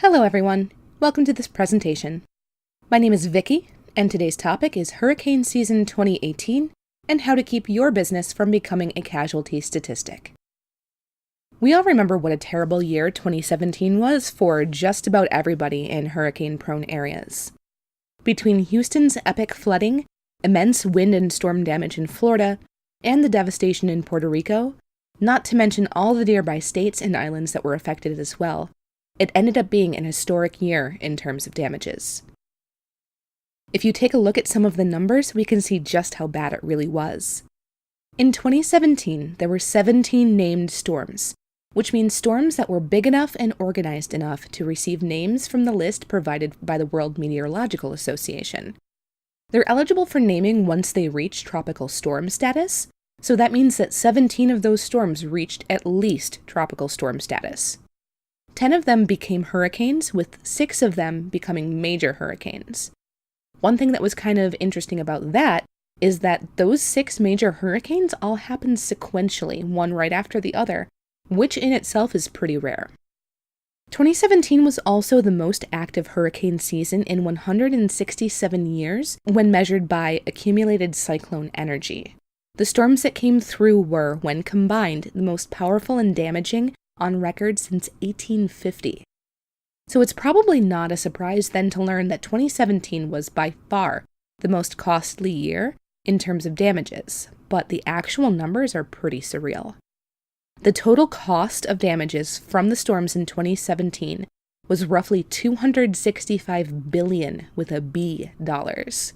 Hello everyone, welcome to this presentation. My name is Vicky, and today's topic is Hurricane Season 2018 and how to keep your business from becoming a casualty statistic. We all remember what a terrible year 2017 was for just about everybody in hurricane-prone areas. Between Houston's epic flooding, immense wind and storm damage in Florida, and the devastation in Puerto Rico, not to mention all the nearby states and islands that were affected as well, it ended up being an historic year in terms of damages. If you take a look at some of the numbers, we can see just how bad it really was. In 2017, there were 17 named storms, which means storms that were big enough and organized enough to receive names from the list provided by the World Meteorological Association. They're eligible for naming once they reach tropical storm status, so that means that 17 of those storms reached at least tropical storm status. 10 of them became hurricanes, with 6 of them becoming major hurricanes. One thing that was kind of interesting about that is that those 6 major hurricanes all happened sequentially, one right after the other, which in itself is pretty rare. 2017 was also the most active hurricane season in 167 years when measured by accumulated cyclone energy. The storms that came through were, when combined, the most powerful and damaging on record since 1850. So it's probably not a surprise then to learn that 2017 was by far the most costly year in terms of damages, but the actual numbers are pretty surreal. The total cost of damages from the storms in 2017 was roughly $265 billion with a B dollars.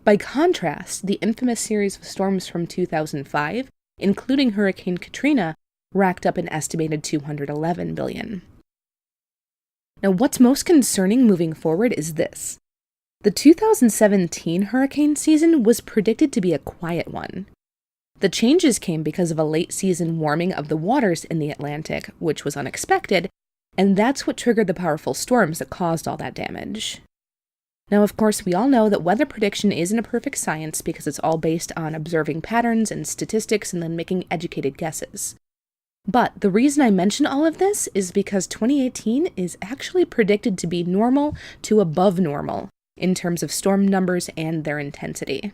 By contrast, the infamous series of storms from 2005, including Hurricane Katrina, racked up an estimated $211 billion. Now, what's most concerning moving forward is this. The 2017 hurricane season was predicted to be a quiet one. The changes came because of a late-season warming of the waters in the Atlantic, which was unexpected, and that's what triggered the powerful storms that caused all that damage. Now, of course, we all know that weather prediction isn't a perfect science because it's all based on observing patterns and statistics and then making educated guesses. But the reason I mention all of this is because 2018 is actually predicted to be normal to above normal in terms of storm numbers and their intensity.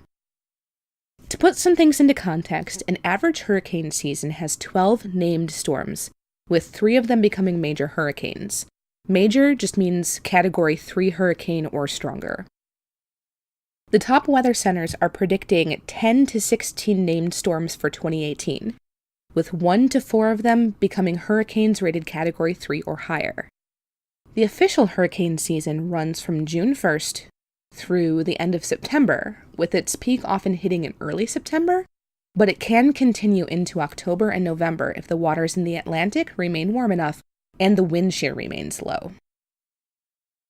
To put some things into context, an average hurricane season has 12 named storms, with 3 of them becoming major hurricanes. Major just means Category 3 hurricane or stronger. The top weather centers are predicting 10 to 16 named storms for 2018. With 1 to 4 of them becoming hurricanes rated Category 3 or higher. The official hurricane season runs from June 1st through the end of September, with its peak often hitting in early September, but it can continue into October and November if the waters in the Atlantic remain warm enough and the wind shear remains low.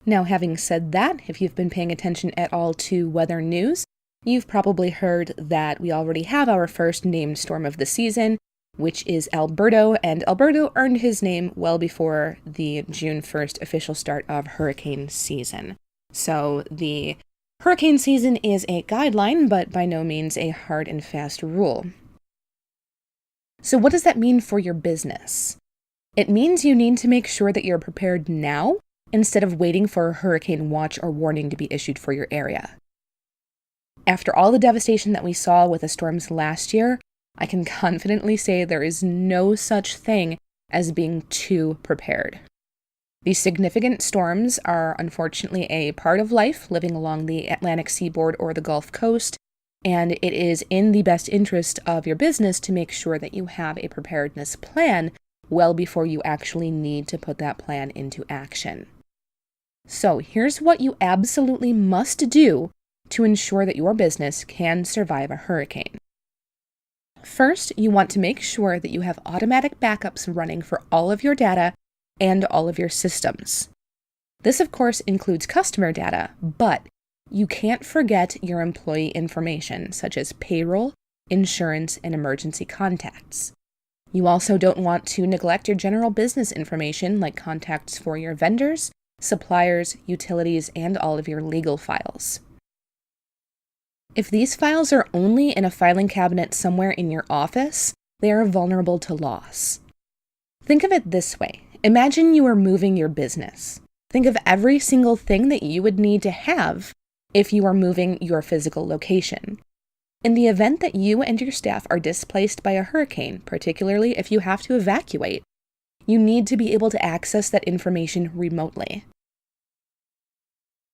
Now, having said that, if you've been paying attention at all to weather news, you've probably heard that we already have our first named storm of the season, which is Alberto, and Alberto earned his name well before the June 1st official start of hurricane season. So the hurricane season is a guideline, but by no means a hard and fast rule. So what does that mean for your business? It means you need to make sure that you're prepared now instead of waiting for a hurricane watch or warning to be issued for your area. After all the devastation that we saw with the storms last year, I can confidently say there is no such thing as being too prepared. These significant storms are unfortunately a part of life living along the Atlantic seaboard or the Gulf Coast, and it is in the best interest of your business to make sure that you have a preparedness plan well before you actually need to put that plan into action. So here's what you absolutely must do to ensure that your business can survive a hurricane. First, you want to make sure that you have automatic backups running for all of your data and all of your systems. This, of course, includes customer data, but you can't forget your employee information, such as payroll, insurance, and emergency contacts. You also don't want to neglect your general business information, like contacts for your vendors, suppliers, utilities, and all of your legal files. If these files are only in a filing cabinet somewhere in your office, they are vulnerable to loss. Think of it this way. Imagine you are moving your business. Think of every single thing that you would need to have if you are moving your physical location. In the event that you and your staff are displaced by a hurricane, particularly if you have to evacuate, you need to be able to access that information remotely.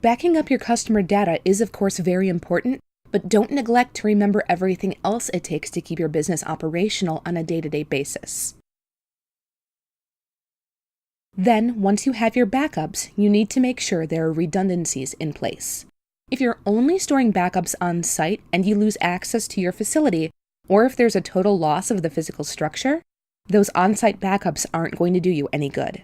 Backing up your customer data is, of course, very important, but don't neglect to remember everything else it takes to keep your business operational on a day-to-day basis. Then, once you have your backups, you need to make sure there are redundancies in place. If you're only storing backups on site and you lose access to your facility, or if there's a total loss of the physical structure, those on-site backups aren't going to do you any good.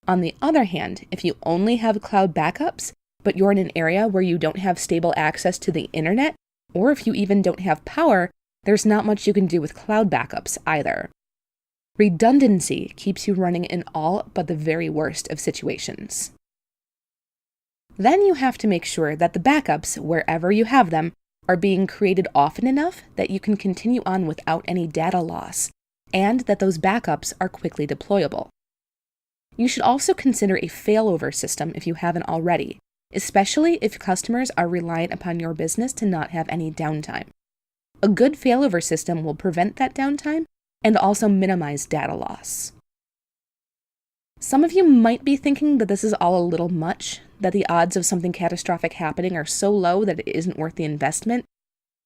On the other hand, if you only have cloud backups, but you're in an area where you don't have stable access to the internet, or if you even don't have power, there's not much you can do with cloud backups either. Redundancy keeps you running in all but the very worst of situations. Then you have to make sure that the backups, wherever you have them, are being created often enough that you can continue on without any data loss, and that those backups are quickly deployable. You should also consider a failover system if you haven't already, especially if customers are reliant upon your business to not have any downtime. A good failover system will prevent that downtime and also minimize data loss. Some of you might be thinking that this is all a little much, that the odds of something catastrophic happening are so low that it isn't worth the investment,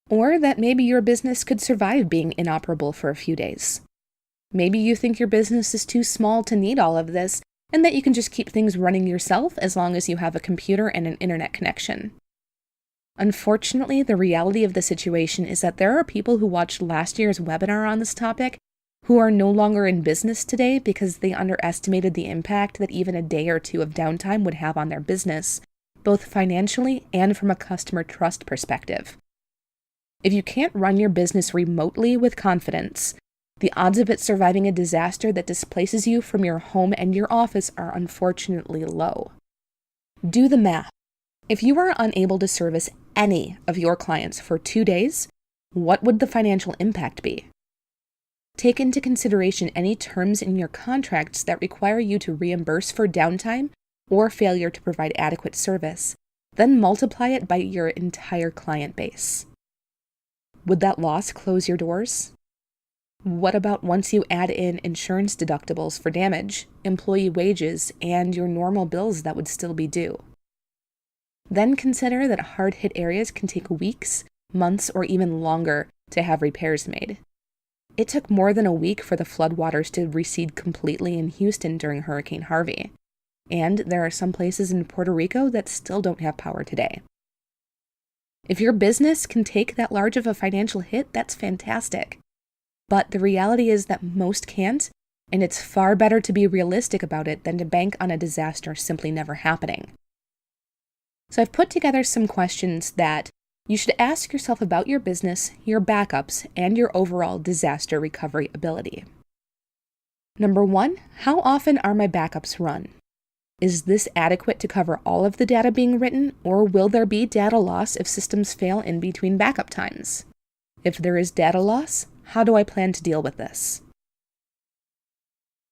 or that maybe your business could survive being inoperable for a few days. Maybe you think your business is too small to need all of this, and that you can just keep things running yourself as long as you have a computer and an internet connection. Unfortunately, the reality of the situation is that there are people who watched last year's webinar on this topic who are no longer in business today because they underestimated the impact that even a day or two of downtime would have on their business, both financially and from a customer trust perspective. If you can't run your business remotely with confidence, the odds of it surviving a disaster that displaces you from your home and your office are unfortunately low. Do the math. If you are unable to service any of your clients for 2 days, what would the financial impact be? Take into consideration any terms in your contracts that require you to reimburse for downtime or failure to provide adequate service, then multiply it by your entire client base. Would that loss close your doors? What about once you add in insurance deductibles for damage, employee wages, and your normal bills that would still be due? Then consider that hard-hit areas can take weeks, months, or even longer to have repairs made. It took more than a week for the floodwaters to recede completely in Houston during Hurricane Harvey, and there are some places in Puerto Rico that still don't have power today. If your business can take that large of a financial hit, that's fantastic. But the reality is that most can't, and it's far better to be realistic about it than to bank on a disaster simply never happening. So I've put together some questions that you should ask yourself about your business, your backups, and your overall disaster recovery ability. Number 1, how often are my backups run? Is this adequate to cover all of the data being written, or will there be data loss if systems fail in between backup times? If there is data loss, how do I plan to deal with this?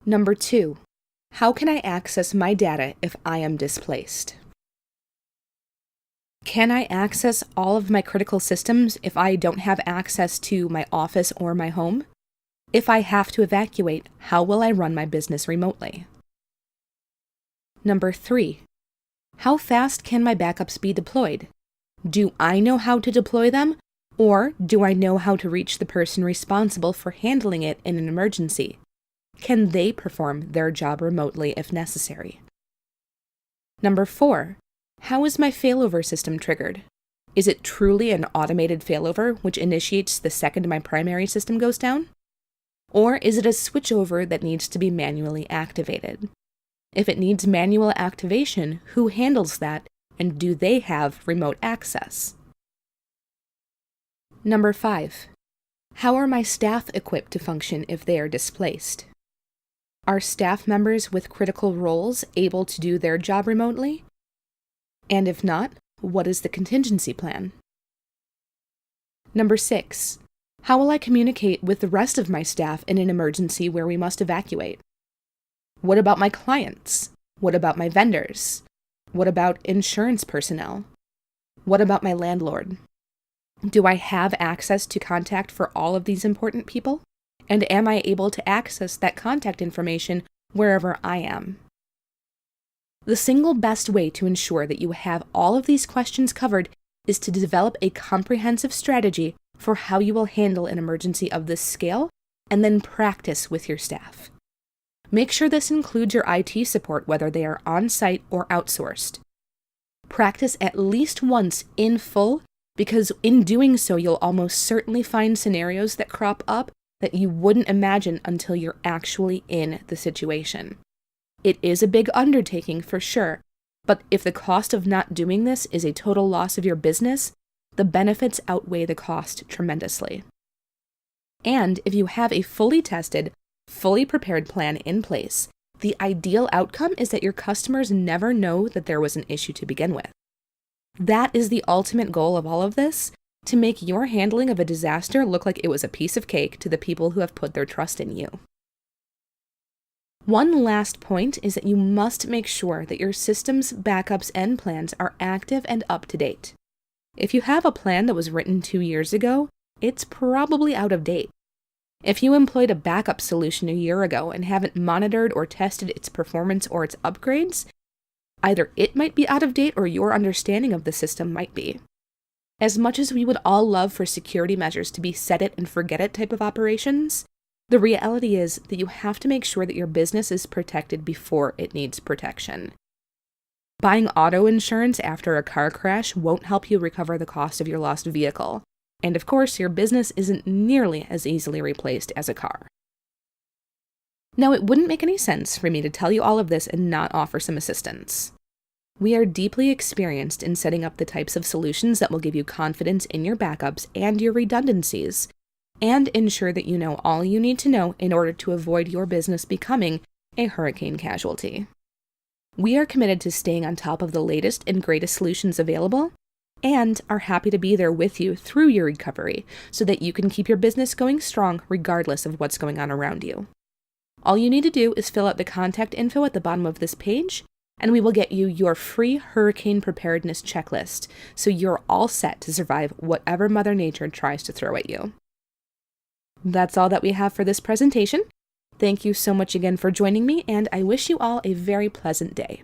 Number 2, how can I access my data if I am displaced? Can I access all of my critical systems if I don't have access to my office or my home? If I have to evacuate, how will I run my business remotely? Number 3, how fast can my backups be deployed? Do I know how to deploy them, or do I know how to reach the person responsible for handling it in an emergency? Can they perform their job remotely if necessary? Number 4, how is my failover system triggered? Is it truly an automated failover which initiates the second my primary system goes down? Or is it a switchover that needs to be manually activated? If it needs manual activation, who handles that, and do they have remote access? Number 5, how are my staff equipped to function if they are displaced? Are staff members with critical roles able to do their job remotely? And if not, what is the contingency plan? Number 6, how will I communicate with the rest of my staff in an emergency where we must evacuate? What about my clients? What about my vendors? What about insurance personnel? What about my landlord? Do I have access to contact for all of these important people? And am I able to access that contact information wherever I am? The single best way to ensure that you have all of these questions covered is to develop a comprehensive strategy for how you will handle an emergency of this scale, and then practice with your staff. Make sure this includes your IT support, whether they are on-site or outsourced. Practice at least once in full, because in doing so, you'll almost certainly find scenarios that crop up that you wouldn't imagine until you're actually in the situation. It is a big undertaking for sure, but if the cost of not doing this is a total loss of your business, the benefits outweigh the cost tremendously. And if you have a fully tested, fully prepared plan in place, the ideal outcome is that your customers never know that there was an issue to begin with. That is the ultimate goal of all of this, to make your handling of a disaster look like it was a piece of cake to the people who have put their trust in you. One last point is that you must make sure that your systems, backups, and plans are active and up to date. If you have a plan that was written 2 years ago, it's probably out of date. If you employed a backup solution a year ago and haven't monitored or tested its performance or its upgrades, either it might be out of date or your understanding of the system might be. As much as we would all love for security measures to be set it and forget it type of operations, the reality is that you have to make sure that your business is protected before it needs protection. Buying auto insurance after a car crash won't help you recover the cost of your lost vehicle. And of course, your business isn't nearly as easily replaced as a car. Now, it wouldn't make any sense for me to tell you all of this and not offer some assistance. We are deeply experienced in setting up the types of solutions that will give you confidence in your backups and your redundancies, and ensure that you know all you need to know in order to avoid your business becoming a hurricane casualty. We are committed to staying on top of the latest and greatest solutions available, and are happy to be there with you through your recovery so that you can keep your business going strong regardless of what's going on around you. All you need to do is fill out the contact info at the bottom of this page, and we will get you your free hurricane preparedness checklist so you're all set to survive whatever Mother Nature tries to throw at you. That's all that we have for this presentation. Thank you so much again for joining me, and I wish you all a very pleasant day.